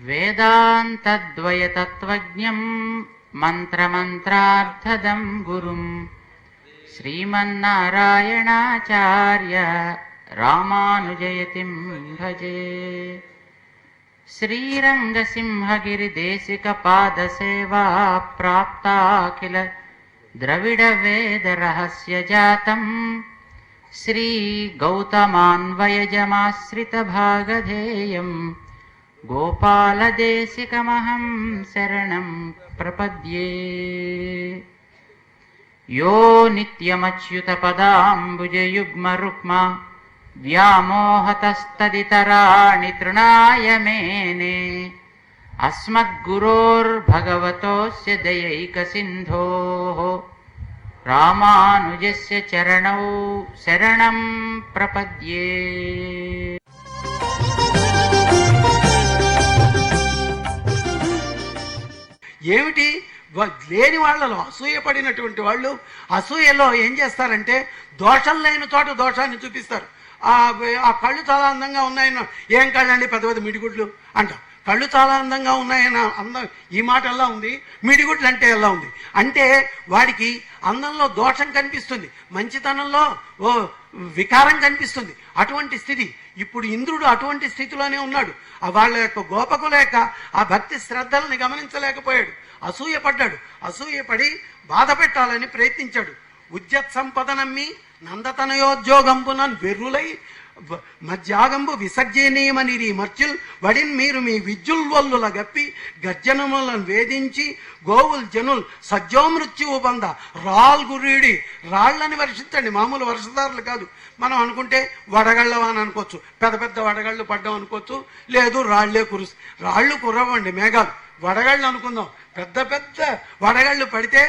వేదాంతద్వయతత్వజ్ఞం మంత్రమంత్రార్థదం గురుం శ్రీమన్నారాయణాచార్య రామానుజయతిం భజే. శ్రీరంగసింహగిరిదేశికపాదసేవా ప్రాప్తాఖిల ద్రవిడవేదరహస్యజాతం శ్రీ గౌతమాన్వయజమాశ్రితభాగధేయం గోపాలదేశికమహం శరణం ప్రపద్యే. యో నిత్యమచ్యుతపదాంబుజయుగ్మరుక్మ వ్యామోహతస్తదితరాణి తృణాయ మేనే అస్మద్గురోర్భగవతోస్య దయైకసింధోః రామానుజస్య చరణౌ శరణం ప్రపద్యే. ఏమిటి లేని వాళ్ళలో అసూయపడినటువంటి వాళ్ళు అసూయలో ఏం చేస్తారంటే దోషం లేని చోట దోషాన్ని చూపిస్తారు. ఆ కళ్ళు చాలా అందంగా ఉన్నాయన్న, ఏం కళ్ళండి పెద్ద పెద్ద మిడిగుడ్లు అంట. కళ్ళు చాలా అందంగా ఉన్నాయన్న అందం ఈ మాట ఎలా ఉంది, మిడిగుడ్లు అంటే ఎలా ఉంది అంటే వాడికి అందంలో దోషం కనిపిస్తుంది, మంచితనంలో ఓ వికారం కనిపిస్తుంది. అటువంటి స్థితి ఇప్పుడు ఇంద్రుడు అటువంటి స్థితిలోనే ఉన్నాడు. వాళ్ళ యొక్క గోపకుల యొక్క ఆ భక్తి శ్రద్ధల్ని గమనించలేకపోయాడు, అసూయపడ్డాడు. అసూయపడి బాధ పెట్టాలని ప్రయత్నించాడు. ఉద్యత్ సంపద నమ్మి నందతనయోద్యోగంబునన్ వెర్రులై మధ్యాగంబు విసర్జనీయమనిరి మర్చుల్ వడిన్ మీరు మీ విద్యుల్ వల్లుల గప్పి గర్జనములను వేధించి గోవుల్ జనుల్ సజ్జోమృత్యువు బంద రాల్ గురీడి. రాళ్ళని వర్షించండి, మామూలు వర్షధారులు కాదు. మనం అనుకుంటే వడగళ్ళవా అని అనుకోవచ్చు, పెద్ద పెద్ద వడగళ్ళు పడ్డాం అనుకోవచ్చు, లేదు రాళ్లే రాళ్ళు కురవండి మేఘాలు, వడగళ్ళు అనుకుందాం. పెద్ద పెద్ద వడగళ్ళు పడితే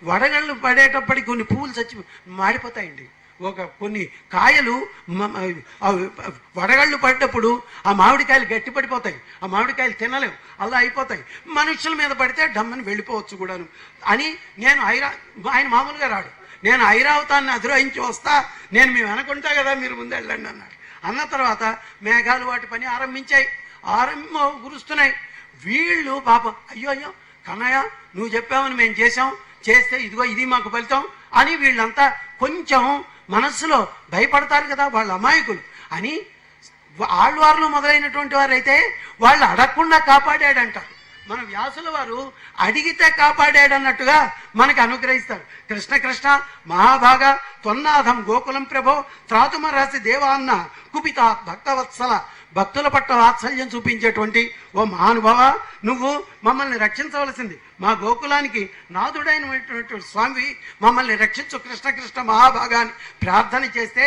వడగళ్ళు పడేటప్పటికి కొన్ని పువ్వులు చచ్చి మాడిపోతాయండి. కొన్ని కాయలు వడగళ్ళు పడ్డప్పుడు ఆ మామిడికాయలు గట్టి పడిపోతాయి, ఆ మామిడికాయలు తినలేవు, అలా అయిపోతాయి. మనుషుల మీద పడితే డమ్మని వెళ్ళిపోవచ్చు కూడాను అని నేను ఆయన మామూలుగా రాడు, నేను ఐరావతాన్ని అధిరోహించి వస్తా, నేను మేము అనుకుంటా కదా, మీరు ముందు వెళ్ళండి అన్నాడు. అన్న తర్వాత మేఘాలు వాటి పని ఆరంభించాయి, కురుస్తున్నాయి. వీళ్ళు పాపం అయ్యో అయ్యో కన్నయ్య నువ్వు చెప్పావని మేము చేస్తే ఇదిగో ఇది మాకు ఫలితం అని వీళ్ళంతా కొంచెం మనస్సులో భయపడతారు కదా, వాళ్ళ అమాయకులు అని. ఆళ్వార్లు మొదలైనటువంటి వారైతే వాళ్ళు అడగకుండా కాపాడాడంటారు. మన వ్యాసుల వారు అడిగితే కాపాడాడన్నట్టుగా మనకి అనుగ్రహిస్తారు. కృష్ణ కృష్ణ మహాభాగ త్వన్నాథం గోకులం ప్రభో త్రాతుమరాసి దేవాన్న కుపిత భక్తవత్సల. భక్తుల పట్ల వాత్సల్యం చూపించేటువంటి ఓ మహానుభావ, నువ్వు మమ్మల్ని రక్షించవలసింది, మా గోకులానికి నాథుడైనటువంటి స్వామి మమ్మల్ని రక్షించు కృష్ణ కృష్ణ మహాభాగాన్ని ప్రార్థన చేస్తే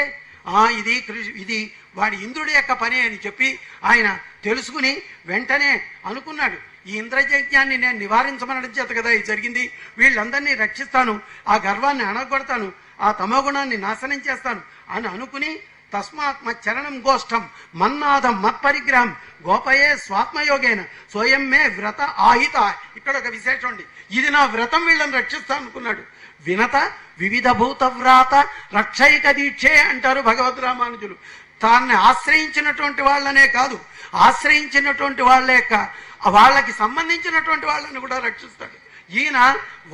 ఇది వాడి ఇంద్రుడి యొక్క పని అని చెప్పి ఆయన తెలుసుకుని వెంటనే అనుకున్నాడు, ఈ ఇంద్రయజ్ఞాన్ని నేను నివారించమనడం చేత కదా ఇది జరిగింది, వీళ్ళందరినీ రక్షిస్తాను, ఆ గర్వాన్ని అణగొడతాను, ఆ తమోగుణాన్ని నాశనం చేస్తాను అని అనుకుని తస్మాత్ మచ్చరణం గోష్టం మన్నాదం మత్పరిగ్రహం గోపయే స్వాత్మయోగేన స్వయం మే వ్రత ఆహిత. ఇక్కడ ఒక విశేషం అండి, ఇది నా వ్రతం, వీళ్ళని రక్షిస్తా అనుకున్నాడు. వినత వివిధ భూత వ్రాత రక్షైక దీక్షే అంటారు భగవద్ రామానుజులు. తాన్ని ఆశ్రయించినటువంటి వాళ్ళనే కాదు, ఆశ్రయించినటువంటి వాళ్ళకి సంబంధించినటువంటి వాళ్ళని కూడా రక్షిస్తాడు. ఈయన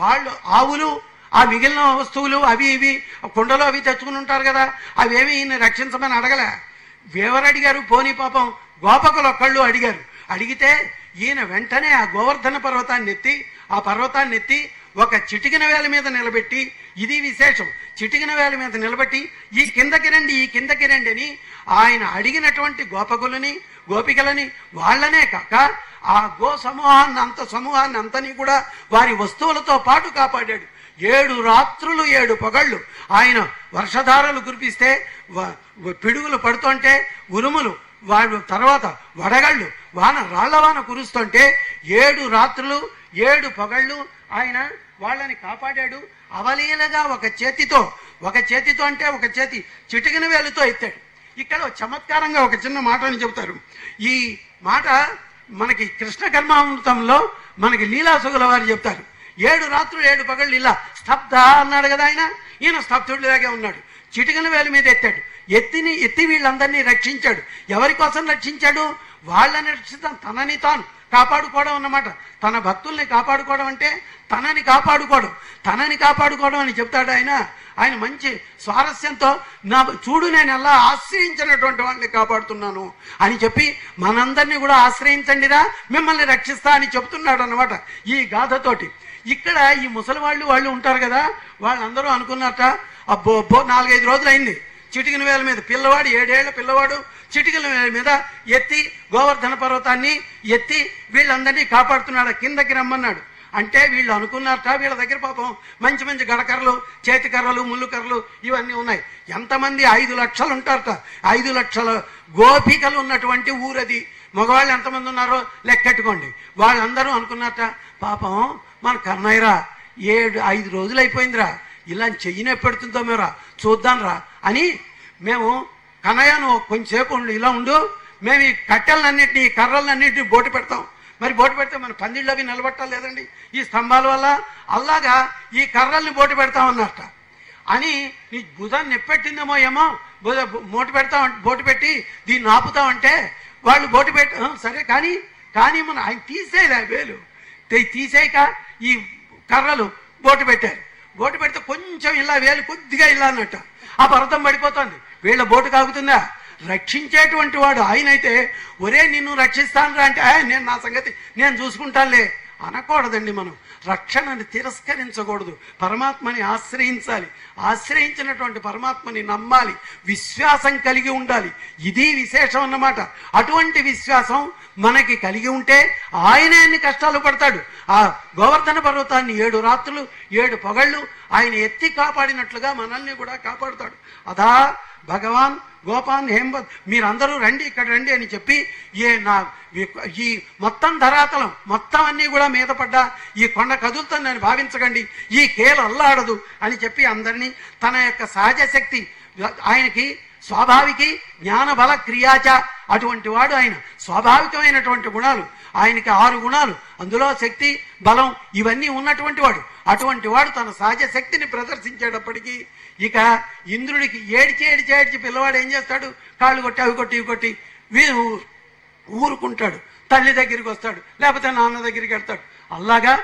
వాళ్ళు ఆవులు ఆ మిగిలిన వస్తువులు అవి ఇవి కుండలో అవి తెచ్చుకుని ఉంటారు కదా, అవేమి ఈయన రక్షించమని అడగలే. ఎవరు అడిగారు? పోనీ పాపం గోపకులు ఒక్కళ్ళు అడిగారు. అడిగితే ఈయన వెంటనే ఆ గోవర్ధన పర్వతాన్ని ఎత్తి ఒక చిటికిన వేల మీద నిలబెట్టి, ఇది విశేషం, చిటికిన వేల మీద నిలబెట్టి ఈ కిందకి రండి అని ఆయన అడిగినటువంటి గోపకులని గోపికలని వాళ్ళనే కాక ఆ గో సమూహాన్ని అంతని కూడా వారి వస్తువులతో పాటు కాపాడాడు. 7 రాత్రులు 7 పగళ్ళు ఆయన వర్షధారలు కురిపిస్తే పిడుగులు పడుతుంటే ఉరుములు, వాడు తర్వాత వడగళ్ళు రాళ్లవాన కురుస్తుంటే 7 రాత్రులు 7 పగళ్ళు ఆయన వాళ్ళని కాపాడాడు. అవలీలగా ఒక చేతితో అంటే ఒక చేతి చిటికిన వేలుతో ఎత్తాడు. ఇక్కడ చమత్కారంగా ఒక చిన్న మాట అని చెబుతారు. ఈ మాట మనకి కృష్ణ కర్మామృతంలో మనకి లీలాసుగుల వారు చెప్తారు. 7 రాత్రులు 7 పగళ్ళు ఇలా స్తబ్ధ అన్నాడు కదా ఆయన. ఈయన స్తబ్దుడిలాగే ఉన్నాడు. చిటికన వేల మీద ఎత్తాడు. ఎత్తి వీళ్ళందరినీ రక్షించాడు. ఎవరి కోసం రక్షించాడు? వాళ్ళని రక్షిస్తాం, తనని తాను కాపాడుకోవడం అన్నమాట. తన భక్తుల్ని కాపాడుకోవడం అంటే తనని కాపాడుకోవడం అని చెప్తాడు ఆయన. ఆయన మంచి స్వారస్యంతో నా చూడు నేను ఎలా ఆశ్రయించినటువంటి వాళ్ళని కాపాడుతున్నాను అని చెప్పి మనందరినీ కూడా ఆశ్రయించండిరా మిమ్మల్ని రక్షిస్తా అని చెప్తున్నాడు అన్నమాట ఈ గాథతోటి. ఇక్కడ ఈ ముసలి వాళ్ళు ఉంటారు కదా, వాళ్ళందరూ అనుకున్నారట, అబ్బో 4-5 రోజులు అయింది, చిటికిన వేల మీద పిల్లవాడు 7 ఏళ్ల పిల్లవాడు చిటికిన వేల మీద ఎత్తి గోవర్ధన పర్వతాన్ని ఎత్తి వీళ్ళందరినీ కాపాడుతున్నాడు, కిందకి రమ్మన్నాడు. అంటే వీళ్ళు అనుకున్నారట వీళ్ళ దగ్గర పాపం మంచి మంచి గడకర్రలు, చేతి కర్రలు, ముళ్ళు కర్రలు ఇవన్నీ ఉన్నాయి. ఎంతమంది 5 లక్షలు ఉంటారట. 5 లక్షల గోపికలు ఉన్నటువంటి ఊరది. మగవాళ్ళు ఎంతమంది ఉన్నారో లెక్కెట్టుకోండి. వాళ్ళందరూ అనుకున్నారట పాపం మన కన్నయ్యరా 5 రోజులు అయిపోయిందిరా, ఇలా చెయ్యిన పెడుతుందో మేరా చూద్దాం రా అని మేము కన్నయ్య నువ్వు కొంచెంసేపు ఉండు, ఇలా ఉండు, మేము ఈ కట్టెలన్నింటినీ ఈ కర్రలన్నింటినీ బోటు పెడతాం. మరి బోటు పెడితే మన పందిళ్ళు అవి నిలబట్టాలి లేదండి ఈ స్తంభాల వల్ల, అలాగా ఈ కర్రల్ని బోటు పెడతామన్నట్ట అని నీ భుజాన్ని నెప్పెట్టిందేమో ఏమో బోటు పెట్టి దీన్ని ఆపుతామంటే వాళ్ళు బోటు సరే కానీ మన ఆయన తీసేయలే వేలు తీసేయక ఈ కర్రలు బోటు పెట్టారు. బోటు పెడితే కొంచెం ఇలా వేలు కొద్దిగా ఇలా అన్నట్ట ఆ పర్వతం పడిపోతుంది. వీళ్ళ బోటు కాగుతుందా? రక్షించేటువంటి వాడు ఆయన అయితే ఒరే నిన్ను రక్షిస్తాను రా అంటే నేను నా సంగతి నేను చూసుకుంటానులే అనకూడదండి. మనం రక్షణని తిరస్కరించకూడదు, పరమాత్మని ఆశ్రయించాలి. ఆశ్రయించినటువంటి పరమాత్మని నమ్మాలి, విశ్వాసం కలిగి ఉండాలి. ఇది విశేషం అన్నమాట. అటువంటి విశ్వాసం మనకి కలిగి ఉంటే ఆయనే అన్ని కష్టాలు పడతాడు. ఆ గోవర్ధన పర్వతాన్ని 7 రాత్రులు 7 పగళ్ళు ఆయన ఎత్తి కాపాడినట్లుగా మనల్ని కూడా కాపాడుతాడు. అదా భగవాన్ గోపాన్ హేంబద్ మీరందరూ రండి ఇక్కడ రండి అని చెప్పి ఈ మొత్తం ధరాతలం మొత్తం అన్నీ కూడా మీద పడ్డా ఈ కొండ కదులుతుందని భావించకండి, ఈ కేలు అల్లాడదు అని చెప్పి అందరినీ తన యొక్క సహజ శక్తి ఆయనకి స్వాభావికి జ్ఞాన బల క్రియాచ అటువంటి వాడు ఆయన. స్వాభావికమైనటువంటి గుణాలు ఆయనకి 6 గుణాలు, అందులో శక్తి బలం ఇవన్నీ ఉన్నటువంటి వాడు. అటువంటి వాడు తన సహజ శక్తిని ప్రదర్శించేటప్పటికీ ఇక ఇంద్రుడికి ఏడ్చి పిల్లవాడు ఏం చేస్తాడు, కాళ్ళు కొట్టి అవి కొట్టి ఇవి కొట్టి ఊరుకుంటాడు. తల్లి దగ్గరికి వస్తాడు, లేకపోతే నాన్న దగ్గరికి వెళ్తాడు. అలాగా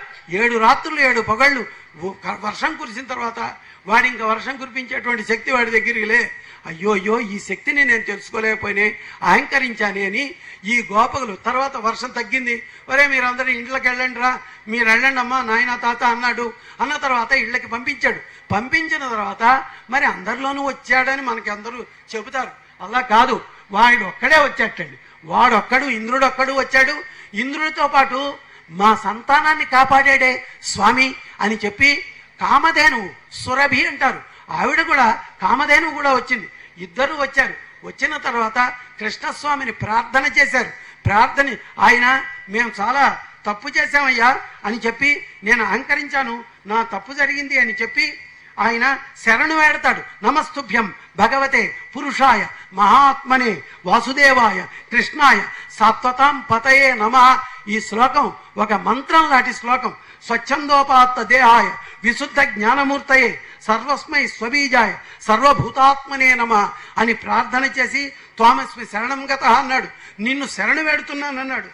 7 రాత్రులు 7 పగళ్ళు వర్షం కురిసిన తర్వాత వాడి ఇంకా వర్షం కురిపించేటువంటి శక్తి వాడి దగ్గరికి లే. అయ్యో ఈ శక్తిని నేను తెలుసుకోలేకపోయినా అహంకరించాను అని ఈ గోపకులు. తర్వాత వర్షం తగ్గింది, ఒరే మీరందరూ ఇంట్లోకి వెళ్ళండి రా, మీరు వెళ్ళండి అమ్మా నాయన తాత అన్న తర్వాత ఇళ్ళకి పంపించాడు. పంపించిన తర్వాత మరి అందరిలోనూ వచ్చాడని మనకి అందరూ చెబుతారు. అలా కాదు, వాడు ఒక్కడే వచ్చాటండి. ఇంద్రుడొక్కడు వచ్చాడు. ఇంద్రుడితో పాటు మా సంతానాన్ని కాపాడాడే స్వామి అని చెప్పి కామధేను సురభి అంటారు, ఆవిడ కూడా కామధేను కూడా వచ్చింది. ఇద్దరు వచ్చారు. వచ్చిన తర్వాత కృష్ణస్వామిని ప్రార్థన చేశారు. ఆయన మేము చాలా తప్పు చేశామయ్యా అని చెప్పి నేను అహంకరించాను, నా తప్పు జరిగింది అని చెప్పి ఆయన శరణు వేడతాడు. నమస్తుభ్యం భగవతే పురుషాయ మహాత్మనే వాసుదేవాయ కృష్ణాయ సాత్వతాం పతయే నమః. ఈ శ్లోకం ఒక మంత్రం లాంటి శ్లోకం. స్వచ్ఛందోపాత్త దేహాయ విశుద్ధ జ్ఞానమూర్తయే సర్వస్మై స్వబీజాయ సర్వభూతాత్మనే నమః అని ప్రార్థన చేసి త్వామస్మి శరణం గతః అన్నాడు. నిన్ను శరణు వేడుతున్నానన్నాడు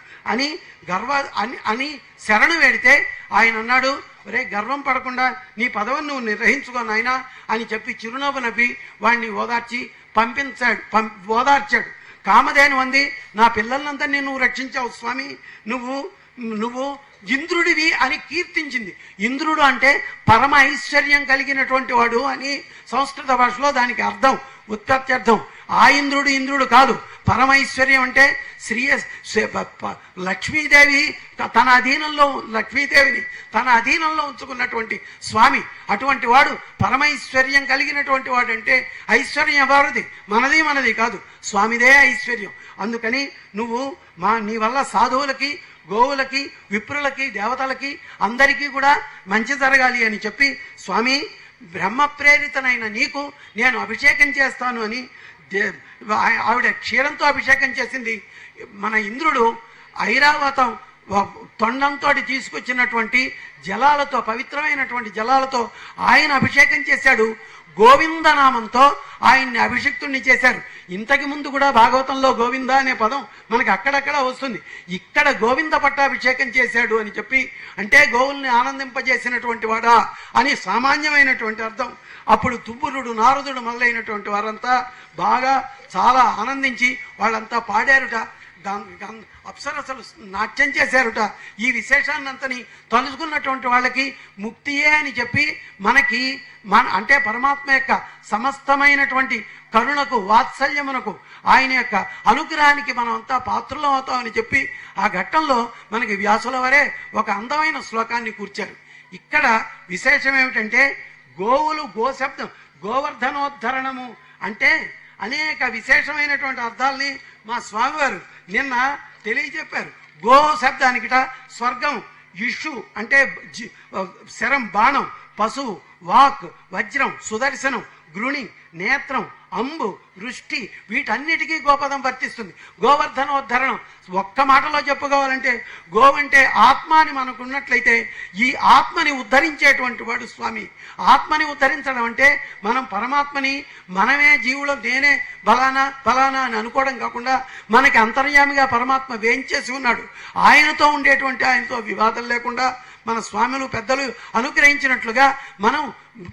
అని శరణు వేడితే ఆయన అన్నాడు, ఒరే గర్వం పడకుండా నీ పదవిని నువ్వు నిర్వహించుకో నాయనా అని చెప్పి చిరునవ్వు నవ్వి వాడిని ఓదార్చాడు. కామధేను అంది, నా పిల్లలంతా నువ్వు రక్షించావు స్వామి, నువ్వు ఇంద్రుడివి అని కీర్తించింది. ఇంద్రుడు అంటే పరమ ఐశ్వర్యం కలిగినటువంటి వాడు అని సంస్కృత భాషలో దానికి అర్థం, ఉత్పత్తి అర్థం. ఆ ఇంద్రుడు కాదు. పరమైశ్వర్యం అంటే లక్ష్మీదేవిని తన అధీనంలో ఉంచుకున్నటువంటి స్వామి. అటువంటి వాడు పరమైశ్వర్యం కలిగినటువంటి వాడు. అంటే ఐశ్వర్యం ఎవరిది? మనది కాదు, స్వామిదే ఐశ్వర్యం. అందుకని నీ వల్ల సాధువులకి, గోవులకి, విప్రులకి, దేవతలకి అందరికీ కూడా మంచి జరగాలి అని చెప్పి స్వామి బ్రహ్మ ప్రేరితనైన నీకు నేను అభిషేకం చేస్తాను అని ఆవిడ క్షీరంతో అభిషేకం చేసింది. మన ఇంద్రుడు ఐరావతం తొండంతో తీసుకొచ్చినటువంటి జలాలతో, పవిత్రమైనటువంటి జలాలతో ఆయన అభిషేకం చేశాడు. గోవిందనామంతో ఆయన్ని అభిషిక్తుణ్ణి చేశారు. ఇంతకు ముందు కూడా భాగవతంలో గోవింద అనే పదం మనకి అక్కడక్కడ వస్తుంది. ఇక్కడ గోవింద పట్టాభిషేకం చేశాడు అని చెప్పి, అంటే గోవుల్ని ఆనందింపజేసినటువంటి వాడా అని సామాన్యమైనటువంటి అర్థం. అప్పుడు తుబ్బురుడు, నారదుడు మొదలైనటువంటి వారంతా బాగా చాలా ఆనందించి వాళ్ళంతా పాడారుట, అప్సరసలు నాట్యం చేశారుట. ఈ విశేషాన్నంతని తలుచుకున్నటువంటి వాళ్ళకి ముక్తియే అని చెప్పి మనకి అంటే పరమాత్మ యొక్క సమస్తమైనటువంటి కరుణకు, వాత్సల్యమునకు, ఆయన యొక్క అనుగ్రహానికి మనం అంతా పాత్రలం అవుతామని చెప్పి ఆ ఘట్టంలో మనకి వ్యాసుల వారే ఒక అందమైన శ్లోకాన్ని కూర్చారు. ఇక్కడ విశేషం ఏమిటంటే గోవులు, గోశబ్దం, గోవర్ధనోద్ధరణము అంటే అనేక విశేషమైనటువంటి అర్థాలని మా స్వామివారు నిన్న తెలియజెప్పారు. గో శబ్దానికిట స్వర్గం, ఇషు అంటే శరం బాణం, పశువు, వాక్ వజ్రం, సుదర్శనం, గృణి, నేత్రం, అంబు, వృష్టి, వీటన్నిటికీ గోపదం వర్తిస్తుంది. గోవర్ధనోద్ధరణం ఒక్క మాటలో చెప్పుకోవాలంటే గోవంటే ఆత్మ అని మనకున్నట్లయితే ఈ ఆత్మని ఉద్ధరించేటువంటి వాడు స్వామి. ఆత్మని ఉద్ధరించడం అంటే మనం పరమాత్మని మనమే జీవులు, నేనే ఫలానా అని అనుకోవడం కాకుండా మనకి అంతర్యామిగా పరమాత్మ వేయించేసి ఉన్నాడు. ఆయనతో ఉండేటువంటి, ఆయనతో వివాదం లేకుండా మన స్వాములు పెద్దలు అనుగ్రహించినట్లుగా మనం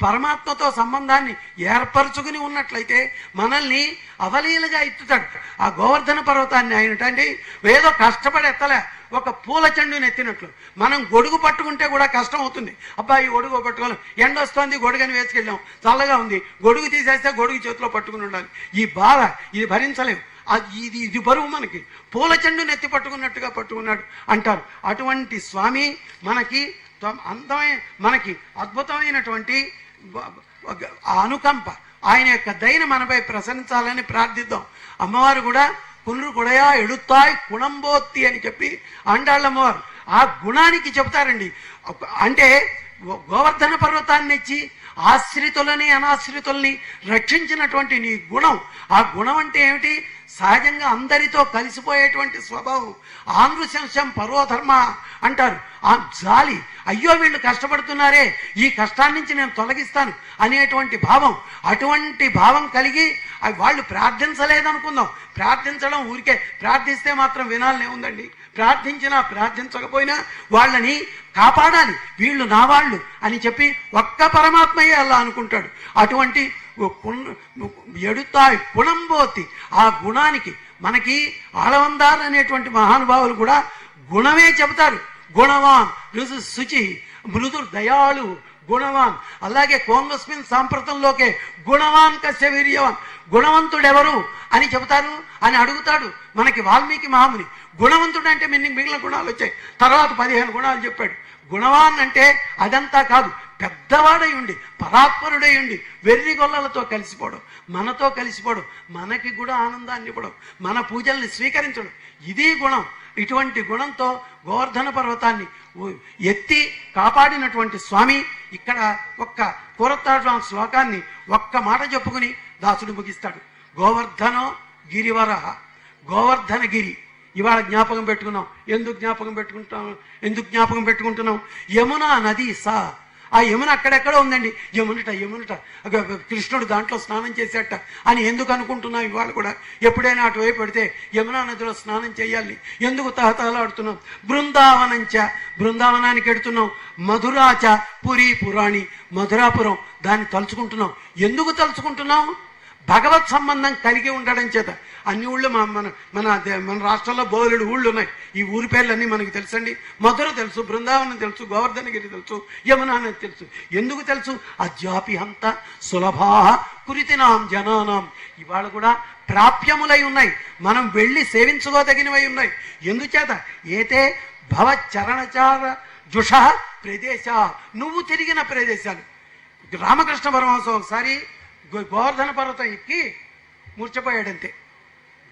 పరమాత్మతో సంబంధాన్ని ఏర్పరచుకుని ఉన్నట్లయితే మనల్ని అవలీలుగా ఎత్తుతాడు. ఆ గోవర్ధన పర్వతాన్ని ఆయనటండి ఏదో కష్టపడి ఎత్తలే, ఒక పూల చెండుని ఎత్తినట్లు. మనం గొడుగు పట్టుకుంటే కూడా కష్టం అవుతుంది. అబ్బాయి గొడుగు పట్టుకోవాలి, ఎండ వస్తుంది, గొడుగని వేసుకెళ్ళాం, చల్లగా ఉంది, గొడుగు తీసేస్తే గొడుగు చేతిలో పట్టుకుని ఉండాలి. ఈ బాధ ఇది భరించలేం. ఇది బరువు మనకి. పూల చెండుని ఎత్తి పట్టుకున్నట్టుగా పట్టుకున్నాడు అంటారు. అటువంటి స్వామి మనకి మనకి అద్భుతమైనటువంటి అనుకంప, ఆయన యొక్క దయను మనపై ప్రసరించాలని ప్రార్థిద్దాం. అమ్మవారు కూడా కున్రు కొడయా ఎడుతాయ్ కుణంబోత్తి అని చెప్పి అండాళ్ళమ్మవారు ఆ గుణానికి చెబుతారండి. అంటే గోవర్ధన పర్వతాన్ని ఇచ్చి ఆశ్రితులని అనాశ్రితుల్ని రక్షించినటువంటి నీ గుణం. ఆ గుణం అంటే ఏమిటి? సహజంగా అందరితో కలిసిపోయేటువంటి స్వభావం. ఆనృశంసం పరోధర్మ అంటారు. ఆ జాలి, అయ్యో వీళ్ళు కష్టపడుతున్నారే, ఈ కష్టాన్ని నుంచి నేను తొలగిస్తాను అనేటువంటి భావం. అటువంటి భావం కలిగి వాళ్ళు ప్రార్థించలేదనుకుందాం, ప్రార్థించడం ఊరికే ప్రార్థిస్తే మాత్రం వినాలనే ఉందండి. ప్రార్థించినా ప్రార్థించకపోయినా వాళ్ళని కాపాడాలి, వీళ్ళు నా వాళ్ళు అని చెప్పి ఒక్క పరమాత్మయే అలా అనుకుంటాడు. అటువంటి ఎడుతాయి గుణంబోతి ఆ గుణానికి మనకి ఆళవందార్ అనేటువంటి మహానుభావులు కూడా గుణమే చెబుతారు. గుణవాన్ రుజు శుచి మృదుర్ దయాళు గుణవాన్. అలాగే కోంగస్మిన్ సాంప్రతంలోకే గుణవాన్ కస్య వీర్యవాన్, గుణవంతుడెవరు అని చెబుతారు అని అడుగుతాడు మనకి వాల్మీకి మహాముని. గుణవంతుడు అంటే మిగిలిన గుణాలు వచ్చాయి, తర్వాత 15 గుణాలు చెప్పాడు. గుణవాన్ అంటే అదంతా కాదు, పెద్దవాడై ఉండి పరాత్పరుడై ఉండి వెర్రి గొల్లలతో కలిసిపోవడం, మనతో కలిసిపోవడం, మనకి కూడా ఆనందాన్ని ఇవ్వడం, మన పూజల్ని స్వీకరించడం, ఇది గుణం. ఇటువంటి గుణంతో గోవర్ధన పర్వతాన్ని ఎత్తి కాపాడినటువంటి స్వామి ఇక్కడ ఒక్క పూరతాడు శ్లోకాన్ని ఒక్క మాట చెప్పుకుని దాసుడు ముగిస్తాడు. గోవర్ధనో గిరివర, గోవర్ధన గిరి ఇవాళ జ్ఞాపకం పెట్టుకున్నాం. ఎందుకు జ్ఞాపకం పెట్టుకుంటున్నాం? యమునా నది సా, ఆ యమున అక్కడెక్కడో ఉందండి. యమునట కృష్ణుడు దాంట్లో స్నానం చేసేట అని ఎందుకు అనుకుంటున్నాం? ఇవాళ కూడా ఎప్పుడైనా అటువైపు పెడితే యమునా నదిలో స్నానం చేయాలి. ఎందుకు తహతహలాడుతున్నాం? బృందావనానికి ఎడుతున్నాం. మధురాచ పురి పురాణి, మధురాపురం దాన్ని తలుచుకుంటున్నాం. ఎందుకు తలుచుకుంటున్నాం? భగవత్ సంబంధం కలిగి ఉండడం చేత. అన్ని ఊళ్ళు మన రాష్ట్రంలో బోలెడు ఊళ్ళు ఉన్నాయి. ఈ ఊరి పేర్లన్నీ మనకు తెలుసండి. మధుర తెలుసు, బృందావనం తెలుసు, గోవర్ధనగిరి తెలుసు, యమునా నది తెలుసు. ఎందుకు తెలుసు? అద్యాపి హంత సులభా కురితినాం జనానాం. ఇవాళ కూడా ప్రాప్యములై ఉన్నాయి, మనం వెళ్ళి సేవించుకోదగినవై ఉన్నాయి. ఎందుచేత? ఏతే భవచరణచార జుష ప్రదేశ, నువ్వు తిరిగిన ప్రదేశాలు. రామకృష్ణ పరమహంస ఒకసారి గోవర్ధన పర్వతం ఎక్కి మూర్ఛపోయాడంతే.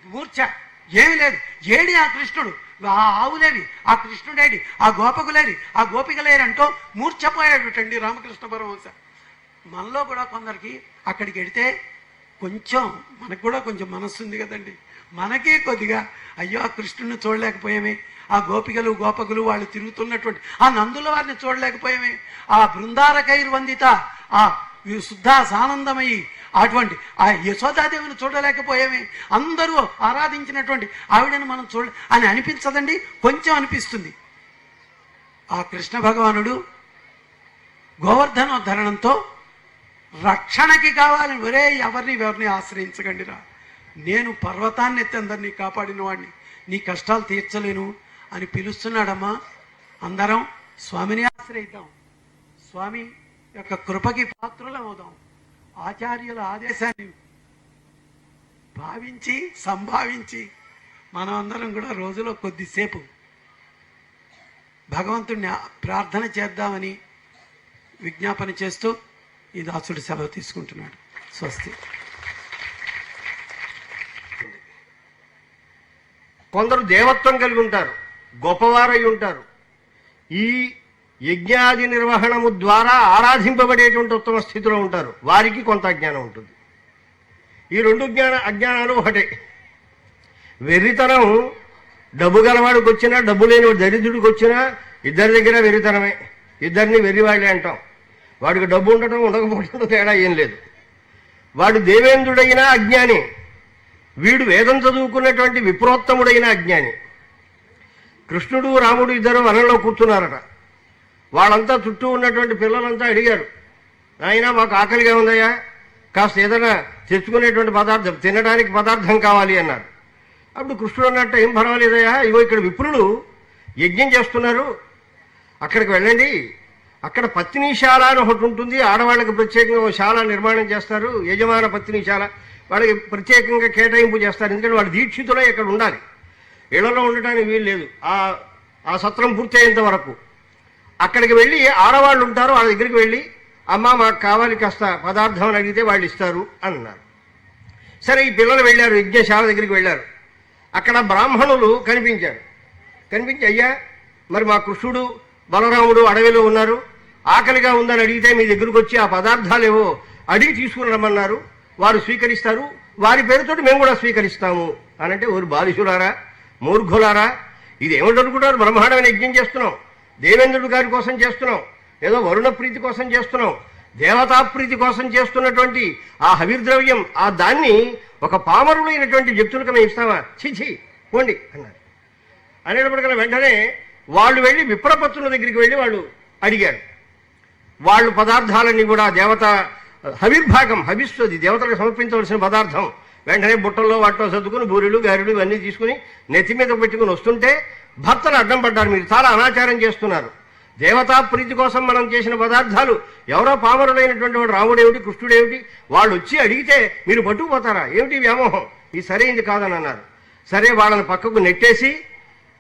మూర్ఛ ఏమి లేదు. ఏడి ఆ కృష్ణుడు, ఆ ఆవులేవి, ఆ కృష్ణుడేడి, ఆ గోపకులేరి, ఆ గోపికలేరంటూ మూర్ఛపోయాడుటండి రామకృష్ణ పరమహంస. మనలో కూడా కొందరికి అక్కడికి వెడితే కొంచెం మనకు కూడా కొంచెం మనస్సు ఉంది కదండి, మనకే కొద్దిగా అయ్యో ఆ కృష్ణుడిని చూడలేకపోయామే, ఆ గోపికలు గోపకులు వాళ్ళు తిరుగుతున్నటువంటి ఆ నందుల వారిని చూడలేకపోయామే, ఆ బృందారకైర్వందిత ఆ శుద్ధ సానందమయ్యి అటువంటి ఆ యశోదాదేవిని చూడలేకపోయామే, అందరూ ఆరాధించినటువంటి ఆవిడని మనం అని అనిపించదండి? కొంచెం అనిపిస్తుంది. ఆ కృష్ణ భగవానుడు గోవర్ధనోద్ధరణంతో రక్షణకి కావాలి, ఒరే ఎవరిని ఆశ్రయించకండి రా, నేను పర్వతాన్ని ఎత్తి అందరినీ కాపాడిన వాడిని, నీ కష్టాలు తీర్చలేను అని పిలుస్తున్నాడమ్మా. అందరం స్వామిని ఆశ్రయిద్దాం, స్వామి యొక్క కృపకి పాత్రులం అవుదాం, ఆచార్యుల ఆదేశాన్ని భావించి సంభావించి మనం అందరం కూడా రోజులో కొద్దిసేపు భగవంతుడిని ప్రార్థన చేద్దామని విజ్ఞాపన చేస్తూ ఈ దాసుడు సెలవు తీసుకుంటున్నాడు. స్వస్తి. కొందరు దేవత్వం కలిగి ఉంటారు, గొప్పవారై ఉంటారు. ఈ యజ్ఞాది నిర్వహణము ద్వారా ఆరాధింపబడేటువంటి ఉత్తమ స్థితిలో ఉంటారు. వారికి కొంత అజ్ఞానం ఉంటుంది. ఈ రెండు అజ్ఞానాలు ఒకటే. వెర్రితనం డబ్బు గలవాడికి వచ్చినా, డబ్బు లేని దరిద్రుడికి వచ్చినా ఇద్దరి దగ్గర వెర్రితనమే. ఇద్దరిని వెర్రివాళ్ళే అంటాం. వాడికి డబ్బు ఉండటం ఉండకపోవడం తేడా ఏం లేదు. వాడు దేవేంద్రుడైన అజ్ఞాని, వీడు వేదం చదువుకున్నటువంటి విప్రోత్తముడైన అజ్ఞాని. కృష్ణుడు రాముడు ఇద్దరు వనంలో కూర్చున్నారట. వాళ్ళంతా చుట్టూ ఉన్నటువంటి పిల్లలంతా అడిగారు, నాయనా మాకు ఆకలిగా ఉందయ్యా, కాస్త ఏదైనా తెచ్చుకునేటువంటి పదార్థం, తినడానికి పదార్థం కావాలి అన్నారు. అప్పుడు కృష్ణుడు అన్నట్టు, ఏం పర్వాలేదయ్యా, ఇగో ఇక్కడ విప్రులు యజ్ఞం చేస్తున్నారు, అక్కడికి వెళ్ళండి. అక్కడ పత్నిశాల అని ఒకటి ఉంటుంది, ఆడవాళ్ళకి ప్రత్యేకంగా ఒక శాల నిర్మాణం చేస్తారు, యజమాన పత్నిశాల. వాళ్ళకి ప్రత్యేకంగా కేటాయింపు చేస్తారు, ఎందుకంటే వాళ్ళు దీక్షితులై ఇక్కడ ఉండాలి, ఇళ్లలో ఉండటానికి వీలు లేదు. ఆ సత్రం పూర్తయ్యేంత వరకు అక్కడికి వెళ్ళి ఆడవాళ్ళు ఉంటారు, వాళ్ళ దగ్గరికి వెళ్ళి అమ్మ మాకు కావాలి కాస్త పదార్థం అని అడిగితే వాళ్ళు ఇస్తారు అన్నారు. సరే, ఈ పిల్లలు వెళ్ళారు, యజ్ఞశాల దగ్గరికి వెళ్ళారు. అక్కడ బ్రాహ్మణులు కనిపించారు. కనిపించి, అయ్యా మరి మా కృష్ణుడు బలరాముడు అడవిలో ఉన్నారు, ఆకలిగా ఉందని అడిగితే మీ దగ్గరకు వచ్చి ఆ పదార్థాలు ఏవో అడిగి తీసుకుని రమ్మన్నారు, వారు స్వీకరిస్తారు, వారి పేరుతో మేము కూడా స్వీకరిస్తాము అని అంటే, ఓరు బాలిషులారా, మూర్ఖులారా, ఇది ఏమిటనుకుంటారు? బ్రహ్మాండమైన యజ్ఞం చేస్తున్నాం, దేవేంద్రుడి గారి కోసం చేస్తున్నాం, ఏదో వరుణ ప్రీతి కోసం చేస్తున్నాం, దేవతా ప్రీతి కోసం చేస్తున్నటువంటి ఆ హవిర్ద్రవ్యం, ఆ దాన్ని ఒక పామరులైనటువంటి వ్యక్తులకు మేము ఇస్తామా? ఛీ పోండి అన్నారు. అనేటప్పటికల్లా వెంటనే వాళ్ళు వెళ్ళి విప్రపత్తుల దగ్గరికి వెళ్ళి వాళ్ళు అడిగారు. వాళ్ళు పదార్థాలన్నీ కూడా దేవత హవిర్భాగం, హవిస్వది దేవతలకు సమర్పించవలసిన పదార్థం వెంటనే బుట్టల్లో వాటిలో సర్దుకుని బూరెలు గారెలు ఇవన్నీ తీసుకుని నెత్తి మీద పెట్టుకుని వస్తుంటే భర్తలు అడ్డం పడ్డారు, మీరు చాలా అనాచారం చేస్తున్నారు, దేవతా ప్రీతి కోసం మనం చేసిన పదార్థాలు ఎవరో పామరులైనటువంటి వాడు రాముడేమిటి కృష్ణుడేమిటి వాళ్ళు వచ్చి అడిగితే మీరు పట్టుకుపోతారా, ఏమిటి వ్యామోహం, ఇది సరైనది కాదని అన్నారు. సరే, వాళ్ళని పక్కకు నెట్టేసి,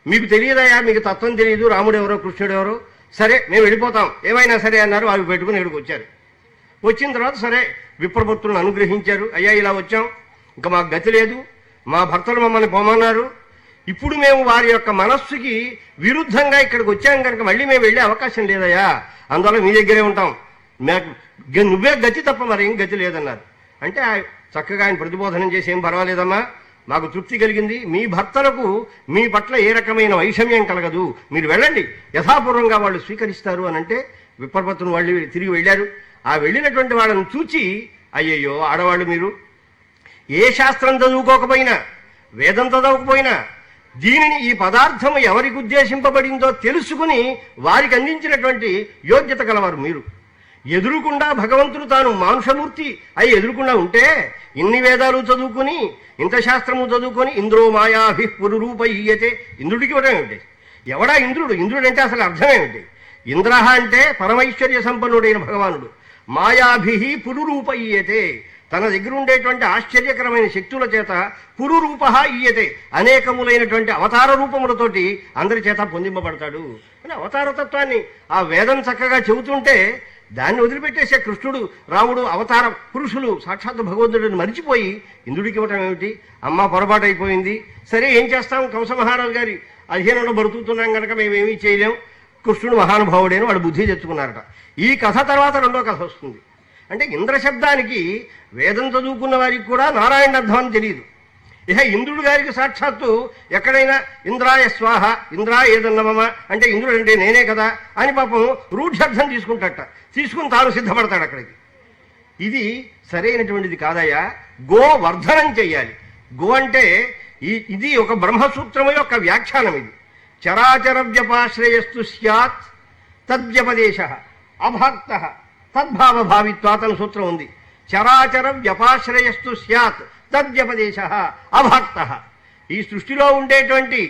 మీకు తెలియదయా, మీకు తత్వం తెలియదు, రాముడు ఎవరో కృష్ణుడు ఎవరో, సరే మేము వెళ్ళిపోతాం ఏమైనా సరే అన్నారు. అవి పెట్టుకుని ఇక్కడికి వచ్చారు. వచ్చిన తర్వాత సరే విప్రభక్తులను అనుగ్రహించారు. అయ్యా ఇలా వచ్చాం, ఇంకా మాకు గతి లేదు, మా భర్తలు మమ్మల్ని పొమ్మన్నారు, ఇప్పుడు మేము వారి యొక్క మనస్సుకి విరుద్ధంగా ఇక్కడికి వచ్చాం కనుక మళ్ళీ మేము వెళ్ళే అవకాశం లేదయ్యా, అందువల్ల మీ దగ్గరే ఉంటాం, నువ్వే గతి తప్ప మరేం గతి లేదన్నారు. అంటే చక్కగా ఆయన ప్రతిబోధనం చేసి, ఏం పర్వాలేదమ్మా, మాకు తృప్తి కలిగింది, మీ భర్తలకు మీ పట్ల ఏ రకమైన వైషమ్యం కలగదు, మీరు వెళ్ళండి, యథాపూర్వంగా వాళ్ళు స్వీకరిస్తారు అని అంటే విప్రపత్తును వాళ్ళు తిరిగి వెళ్ళారు. ఆ వెళ్ళినటువంటి వాళ్ళని చూచి, అయ్యయ్యో ఆడవాళ్ళు మీరు ఏ శాస్త్రం చదువుకోకపోయినా, వేదం చదవకపోయినా, దీనిని ఈ పదార్థం ఎవరికి ఉద్దేశింపబడిందో తెలుసుకుని వారికి అందించినటువంటి యోగ్యత కలవారు మీరు. ఎదురుకుండా భగవంతుడు తాను మానుషమూర్తి అయి ఎదురుకుండా ఉంటే, ఇన్ని వేదాలు చదువుకుని ఇంత శాస్త్రము చదువుకొని ఇంద్రో మాయాభి పురురూపయ్యతే, ఇంద్రుడికి ఇవ్వడం ఏమిటి? ఎవడా ఇంద్రుడు? ఇంద్రుడు అంటే అసలు అర్థమేమిటి? ఇంద్ర అంటే పరమైశ్వర్య సంపన్నుడైన భగవానుడు. మాయాభి పురురూపయ్యతే, తన దగ్గర ఉండేటువంటి ఆశ్చర్యకరమైన శక్తుల చేత పురురూప ఇయ్యతే, అనేకములైనటువంటి అవతార రూపములతోటి అందరి చేత పొందింపబడతాడు అని అవతారతత్వాన్ని ఆ వేదం చక్కగా చెబుతుంటే దాన్ని వదిలిపెట్టేసే కృష్ణుడు రాముడు అవతార పురుషులు సాక్షాత్ భగవంతుడిని మరిచిపోయి ఇంద్రుడికి ఇవ్వటం ఏమిటి? అమ్మ పొరపాటు అయిపోయింది, సరే ఏం చేస్తాం, కంస మహారాజు గారి అధీనంలో బ్రతుకుతున్నాం కనుక మేమేమీ చేయలేం, కృష్ణుడు మహానుభావుడేను వాడు బుద్ధి తెచ్చుకున్నారట. ఈ కథ తర్వాత రెండో కథ వస్తుంది. అంటే ఇంద్ర శబ్దానికి వేదం చదువుకున్న వారికి కూడా నారాయణ అర్థం అని తెలియదు. ఇహ ఇంద్రుడు గారికి సాక్షాత్తు ఎక్కడైనా ఇంద్రాయ స్వాహ, ఇంద్రాయ ఏదన్నమమ అంటే ఇంద్రుడు అంటే నేనే కదా అని పాపం రూఢ్యర్థం తీసుకుంటాట, తీసుకుని తాను సిద్ధపడతాడు అక్కడికి. ఇది సరైనటువంటిది కాదయ్యా, గోవర్ధనం చెయ్యాలి. గో అంటే ఇది ఒక బ్రహ్మసూత్రము యొక్క వ్యాఖ్యానం. ఇది చరాచర వ్యపాశ్రయస్తు స్యాత్ తద్వ్యపదేశ అభక్త తద్భావ భావిత్వాత్ అని సూత్రం ఉంది. చరాచర వ్యపాశ్రయస్తు స్యాత్ తద్వ్యపదేశ అభక్త. ఈ సృష్టిలో ఉండేటువంటి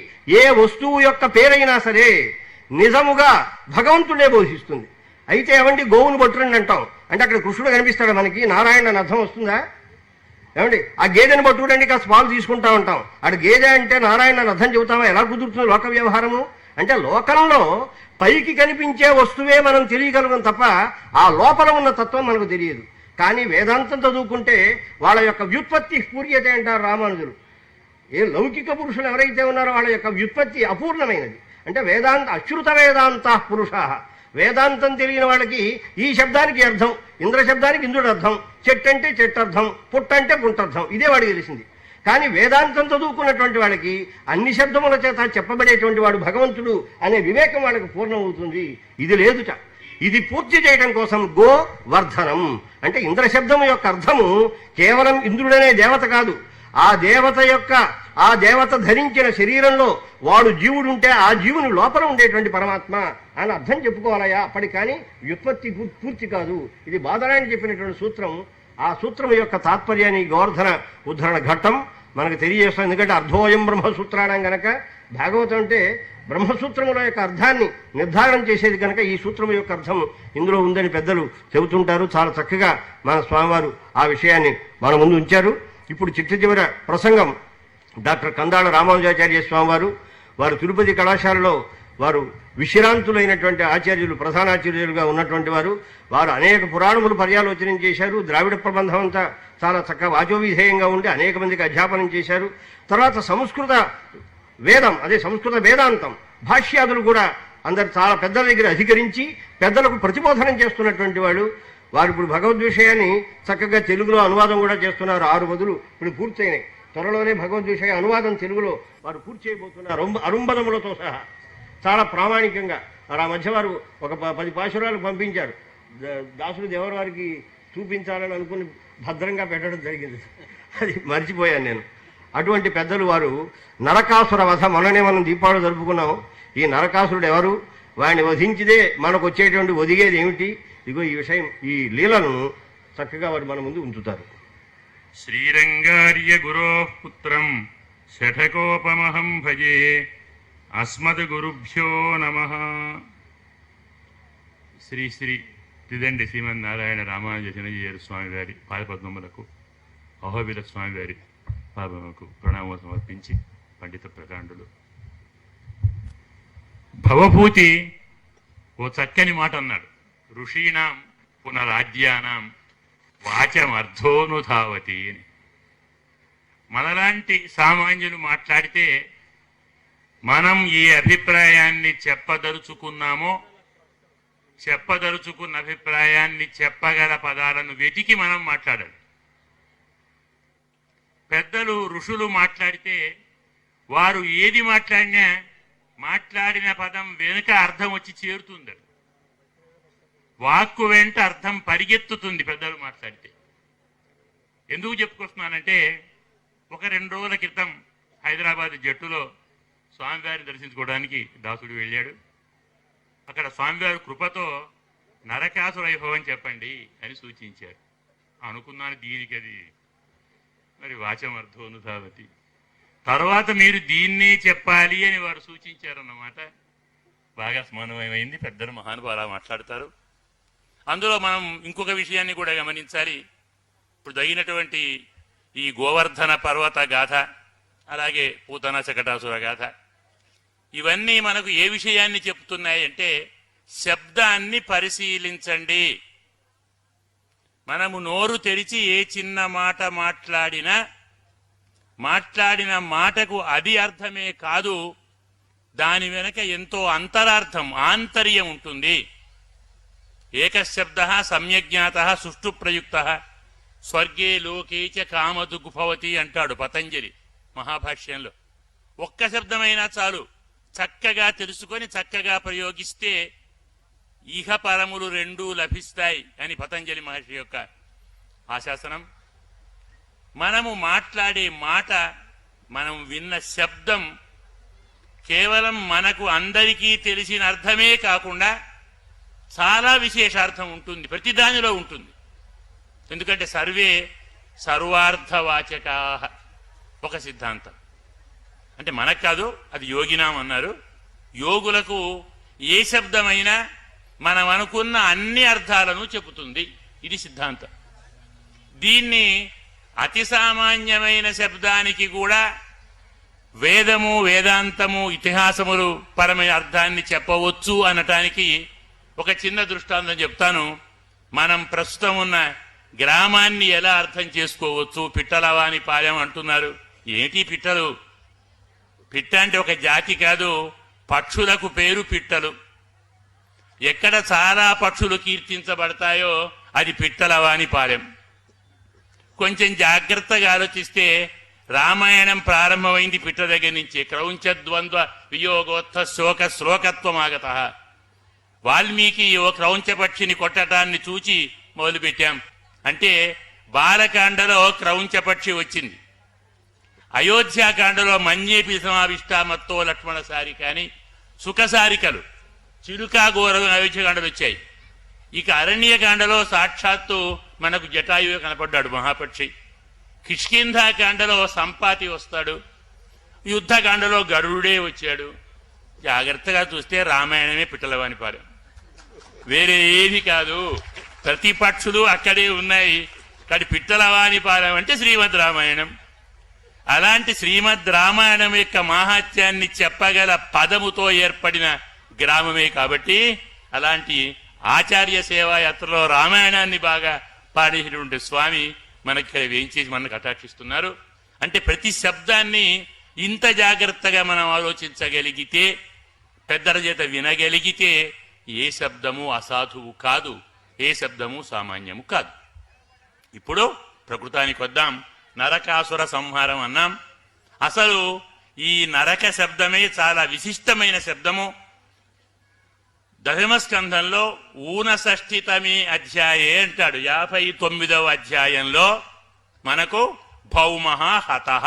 ఏ వస్తువు యొక్క పేరైనా సరే నిజముగా భగవంతుడే బోధిస్తుంది. అయితే ఏమండి గోవును పట్టురండి అంటాం అంటే అక్కడ కృష్ణుడు కనిపిస్తాడు మనకి, నారాయణ అని అర్థం వస్తుందా? ఏమండి ఆ గేదెని పట్టుకురండి కాస్త పాలు తీసుకుంటా ఉంటాం, అటు గేదె అంటే నారాయణ అని అర్థం చెబుతామా? ఎలా కుదురుతుంది లోక వ్యవహారము? అంటే లోకంలో పైకి కనిపించే వస్తువే మనం తెలియగలం తప్ప ఆ లోపల ఉన్న తత్వం మనకు తెలియదు. కానీ వేదాంతం చదువుకుంటే వాళ్ళ యొక్క వ్యుత్పత్తి స్ఫూర్యత అంటారు రామానుజులు. లౌకిక పురుషులు ఎవరైతే ఉన్నారో వాళ్ళ యొక్క వ్యుత్పత్తి అపూర్ణమైనది. అంటే వేదాంత అశ్రుత వేదాంత పురుష, వేదాంతం తెలియని వాళ్ళకి ఈ శబ్దానికి అర్థం, ఇంద్ర శబ్దానికి ఇంద్రుడు అర్థం, చెట్టు అంటే చెట్టు అర్థం, పుట్ట అంటే పుట్టర్థం, ఇదే వాడికి తెలిసింది. కానీ వేదాంతం చదువుకున్నటువంటి వాళ్ళకి అన్ని శబ్దముల చేత చెప్పబడేటువంటి వాడు భగవంతుడు అనే వివేకం వాళ్ళకి పూర్ణమవుతుంది. ఇది లేదుట. ఇది పూర్తి చేయడం కోసం గోవర్ధనం అంటే ఇంద్ర శబ్దము యొక్క అర్థము కేవలం ఇంద్రుడనే దేవత కాదు, ఆ దేవత ధరించిన శరీరంలో వాడు జీవుడుంటే ఆ జీవుని లోపల ఉండేటువంటి పరమాత్మ అని అర్థం చెప్పుకోవాలయా. అప్పటి కానీ వ్యుత్పత్తి పూర్తి కాదు. ఇది బాదరాయణ చెప్పినటువంటి సూత్రం. ఆ సూత్రం యొక్క తాత్పర్యాన్ని గోవర్ధన ఉద్ధరణ ఘట్టం మనకు తెలియజేస్తాం. ఎందుకంటే అర్ధోయం బ్రహ్మసూత్రాణం గనక భాగవతం అంటే బ్రహ్మసూత్రముల యొక్క అర్థాన్ని నిర్ధారణ చేసేది కనుక ఈ సూత్రము యొక్క అర్థం ఇందులో ఉందని పెద్దలు చెబుతుంటారు. చాలా చక్కగా మన స్వామివారు ఆ విషయాన్ని మన ముందు ఉంచారు. ఇప్పుడు చిట్ట ప్రసంగం డాక్టర్ కందాళ రామానుజాచార్య స్వామివారు, వారు తిరుపతి కళాశాలలో వారు విశ్రాంతులైనటువంటి ఆచార్యులు, ప్రధానాచార్యులుగా ఉన్నటువంటి వారు. వారు అనేక పురాణములు పర్యాలోచన చేశారు. ద్రావిడ ప్రబంధం అంతా చాలా చక్కగా వాచోవిధేయంగా ఉండి అనేక మందికి అధ్యాపనం చేశారు. తర్వాత సంస్కృత వేదం, అదే సంస్కృత వేదాంతం భాష్యాదులు కూడా అందరు చాలా పెద్దల దగ్గర అధికరించి పెద్దలకు ప్రతిబోధనం చేస్తున్నటువంటి వాడు. వారు ఇప్పుడు భగవద్విషయాన్ని చక్కగా తెలుగులో అనువాదం కూడా చేస్తున్నారు. 6 బదులు ఇప్పుడు పూర్తయినాయి. త్వరలోనే భగవద్విషయ అనువాదం తెలుగులో వారు పూర్తి చేయబోతున్నారు, అరుంబదములతో సహా చాలా ప్రామాణికంగా. ఆ మధ్య వారు ఒక 10 పాశురాలు పంపించారు. దాసుడు దేవర వారికి చూపించాలని అనుకుని భద్రంగా పెట్టడం జరిగింది, అది మర్చిపోయాను నేను. అటువంటి పెద్దలు వారు నరకాసుర వధ, మొన్ననే మనం దీపావళి జరుపుకున్నాం. ఈ నరకాసురుడు ఎవరు, వాడిని వధించితే మనకు వచ్చేటువంటి ఒదిగేది ఏమిటి, ఇగో ఈ విషయం, ఈ లీలను చక్కగా వారు మన ముందు ఉంచుతారు. శ్రీరంగార్య గురో పుత్రం శఠకోపమహం భజే అస్మద్ గురుభ్యో నమః. శ్రీ శ్రీ తిదండి శ్రీమన్నారాయణ రామానుజ చిన్నజీయర్ స్వామి వారి పాదపద్మములకు, అహోబిల స్వామి వారి పాదములకు ప్రణామం సమర్పించి పండిత ప్రకాండులు భవభూతి ఓ చక్కని మాట అన్నాడు. ఋషీణాం పునరాజ్యానాం వాచమర్థోనుధావతి అని. మనలాంటి సామాన్యులు మాట్లాడితే మనం ఏ అభిప్రాయాన్ని చెప్పదలుచుకున్న అభిప్రాయాన్ని చెప్పగల పదాలను వెతికి మనం మాట్లాడాలి. పెద్దలు ఋషులు మాట్లాడితే వారు ఏది మాట్లాడినా మాట్లాడిన పదం వెనుక అర్థం వచ్చి చేరుతుంది. వాక్కు వెంట అర్థం పరిగెత్తుతుంది పెద్దలు మాట్లాడితే. ఎందుకు చెప్పుకొస్తున్నానంటే, ఒక 2 రోజుల క్రితం హైదరాబాద్ జట్టులో స్వామివారిని దర్శించుకోవడానికి దాసుడు వెళ్ళాడు. అక్కడ స్వామివారి కృపతో నరకాసుర వైభవం చెప్పండి అని సూచించారు. అనుకున్నాను దీనికి అది మరి వాచమర్థోనుధావతి, తర్వాత మీరు దీన్నే చెప్పాలి అని వారు సూచించారన్నమాట. బాగా స్మరణమైంది. పెద్దలు మహానుభావులు అలా మాట్లాడతారు. అందులో మనం ఇంకొక విషయాన్ని కూడా గమనించాలి. ఇప్పుడు తగినటువంటి ఈ గోవర్ధన పర్వత గాథ, అలాగే పూతన శకటాసుర గాథ, ఇవన్నీ మనకు ఏ విషయాన్ని చెప్తున్నాయంటే, శబ్దాన్ని పరిశీలించండి. మనము నోరు తెరిచి ఏ చిన్న మాట మాట్లాడిన మాటకు అది అర్థమే కాదు, దాని వెనక ఎంతో అంతరార్థం, ఆంతర్యం ఉంటుంది. ఏకశబ్ద సమ్యజ్ఞాత సుష్టు ప్రయుక్త స్వర్గే లోకే చ కామదుగ్భవతి అంటాడు పతంజలి మహాభాష్యంలో. ఒక్క శబ్దమైనా చాలు, చక్కగా తెలుసుకొని చక్కగా ప్రయోగిస్తే ఇహ పరములు 2 లభిస్తాయి అని పతంజలి మహర్షి యొక్క ఆశాసనం. మనము మాట్లాడే మాట, మనం విన్న శబ్దం కేవలం మనకు అందరికీ తెలిసిన అర్థమే కాకుండా చాలా విశేషార్థం ఉంటుంది, ప్రతి దానిలో ఉంటుంది. ఎందుకంటే సర్వే సర్వార్థవాచకా ఒక సిద్ధాంతం. అంటే మనకు కాదు, అది యోగినాం అన్నారు. యోగులకు ఏ శబ్దమైనా మనం అనుకున్న అన్ని అర్థాలను చెబుతుంది, ఇది సిద్ధాంతం. దీన్ని అతి సామాన్యమైన శబ్దానికి కూడా వేదము, వేదాంతము, ఇతిహాసములు పరమైన అర్థాన్ని చెప్పవచ్చు అనటానికి ఒక చిన్న దృష్టాంతం చెప్తాను. మనం ప్రస్తుతం ఉన్న గ్రామాన్ని ఎలా అర్థం చేసుకోవచ్చు? పిట్టలవాని పాలెం అంటున్నారు. ఏంటి పిట్టలు? పిట్ట అంటే ఒక జాతి కాదు, పక్షులకు పేరు పిట్టలు. ఎక్కడ చాలా పక్షులు కీర్తించబడతాయో అది పిట్టలవాని పాలెం. కొంచెం జాగ్రత్తగా ఆలోచిస్తే రామాయణం ప్రారంభమైంది పిట్ట దగ్గర నుంచి. క్రౌంచద్వంద్వ వియోగోత్థ శోక శ్లోకత్వమాగత. వాల్మీకి ఓ క్రౌంచపక్షిని కొట్టడాన్ని చూచి మొదలుపెట్టాం. అంటే బాలకాండలో క్రౌంచపక్షి వచ్చింది, అయోధ్యాకాండలో మన్యేపి సమావిష్టామత్తో లక్ష్మణ సారిక అని సుఖసారికలు, చిలుకా గోరలు అయోధ్యకాండలు వచ్చాయి. ఇక అరణ్యకాండలో సాక్షాత్తు మనకు జటాయువే కనపడ్డాడు మహాపక్షి. కిష్కింధాకాండలో సంపాతి వస్తాడు, యుద్ధకాండలో గరుడే వచ్చాడు. జాగ్రత్తగా చూస్తే రామాయణమే పిట్టలవాని పాలెం, వేరే ఏది కాదు. ప్రతి పక్షులు అక్కడే ఉన్నాయి. కానీ పిట్టలవాని పాలెం అంటే శ్రీమద్ రామాయణం. అలాంటి శ్రీమద్ రామాయణం యొక్క మాహాత్యాన్ని చెప్పగల పదముతో ఏర్పడిన గ్రామమే కాబట్టి అలాంటి ఆచార్య సేవాయాత్రలో రామాయణాన్ని బాగా పాడేసినటువంటి స్వామి మనకి వేయించేసి మనకు కటాక్షిస్తున్నారు. అంటే ప్రతి శబ్దాన్ని ఇంత జాగ్రత్తగా మనం ఆలోచించగలిగితే, పెద్దల చేత వినగలిగితే ఏ శబ్దము అసాధువు కాదు, ఏ శబ్దము సామాన్యము కాదు. ఇప్పుడు ప్రకృతానికి వద్దాం. నరకాసుర సంహారం అన్నాం. అసలు ఈ నరక శబ్దమే చాలా విశిష్టమైన శబ్దము. దశమస్కంధంలో ఊనషష్ఠితమే అధ్యాయే అంటాడు. 59వ అధ్యాయంలో మనకు భౌమః హతః,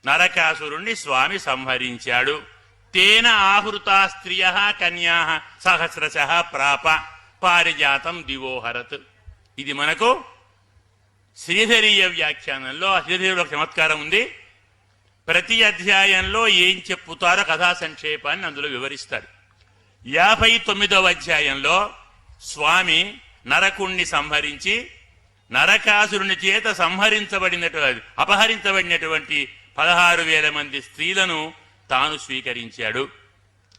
నరకాసురుణ్ణి స్వామి సంహరించాడు. తేన ఆహృతా స్త్రియః కన్యాః సహస్రశః ప్రాప పారిజాతం దివోహరత్. ఇది మనకు శ్రీధరీయ వ్యాఖ్యానంలో. శ్రీధరీయుడు ఒక చమత్కారం ఉంది. ప్రతి అధ్యాయంలో ఏం చెప్పుతారో కథా సంక్షేపాన్ని అందులో వివరిస్తాడు. 59వ అధ్యాయంలో స్వామి నరకుణ్ణి సంహరించి నరకాసురుని చేత అపహరించబడినటువంటి 16,000 మంది స్త్రీలను తాను స్వీకరించాడు.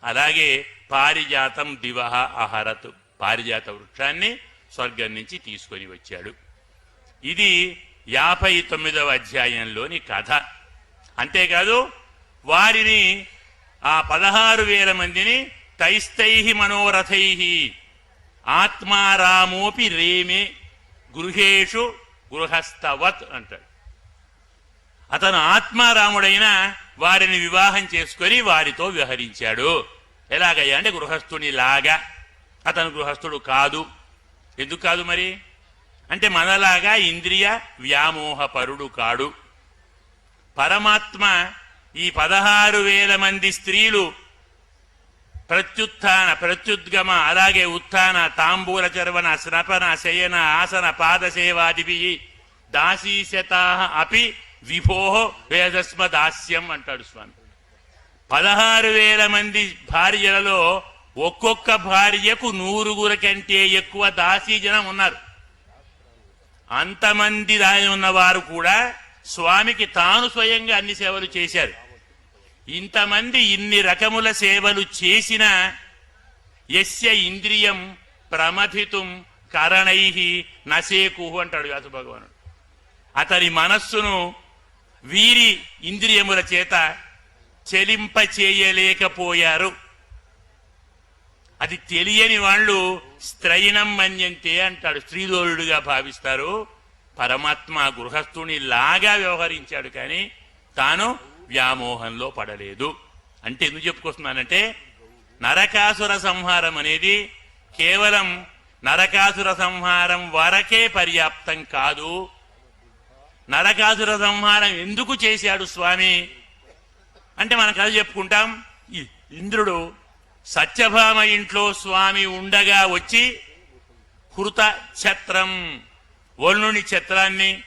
అలాగే పారిజాతం దివః అహరత్, పారిజాత వృక్షాన్ని స్వర్గం నుంచి తీసుకొని వచ్చాడు. ఇది 59వ అధ్యాయంలోని కథ. అంతేకాదు వారిని, ఆ 16,000 మందిని తైస్తైః మనోరథైః ఆత్మారామోపి రేమే గృహేషు గృహస్థవత్ అంటాడు. అతను ఆత్మారాముడైన వారిని వివాహం చేసుకొని వారితో వ్యవహరించాడు. ఎలాగయ్యా అంటే గృహస్థుని లాగా. అతను గృహస్థుడు కాదు. ఎందుకు కాదు మరి అంటే మనలాగా ఇంద్రియ వ్యామోహపరుడు కాడు. పరమాత్మ ఈ 16,000 మంది స్త్రీలు ప్రత్యుత్థాన ప్రత్యుద్గమ, అలాగే ఉత్థాన తాంబూల చర్వణ స్నపన శయన ఆసన పాదసేవాదిభి దాసీశతా అపి విభో వేదస్మ దాస్యం అంటాడు స్వామి. 16,000 మంది భార్యలలో ఒక్కొక్క భార్యకు 100 కంటే ఎక్కువ దాసీజనం ఉన్నారు. అంతమంది దాని ఉన్నవారు కూడా స్వామికి తాను స్వయంగా అన్ని సేవలు చేశారు. ఇంతమంది ఇన్ని రకముల సేవలు చేసిన యస్య ఇంద్రియం ప్రమథితుం కరణైః నసేకుః అంటాడు వ్యాస భగవానుడు. అతని మనస్సును వీరి ఇంద్రియముల చేత చెలింప చేయలేకపోయారు. అది తెలియని వాళ్ళు స్త్రైనం మన్యంతే అంటాడు, స్త్రీలోలుడుగా భావిస్తారు. పరమాత్మ గృహస్థుని లాగా వ్యవహరించాడు, కానీ తాను వ్యామోహంలో పడలేదు. అంటే ఎందుకు చెప్పుకొస్తున్నానంటే నరకాసుర సంహారం అనేది కేవలం నరకాసుర సంహారం వరకే పర్యాప్తం కాదు. నరకాసుర సంహారం ఎందుకు చేశాడు స్వామి అంటే మనం కథ చెప్పుకుంటాం. ఇంద్రుడు సత్యభామ ఇంట్లో స్వామి ఉండగా వచ్చి హృత ఛత్రం వల్లుని ఛత్రాన్ని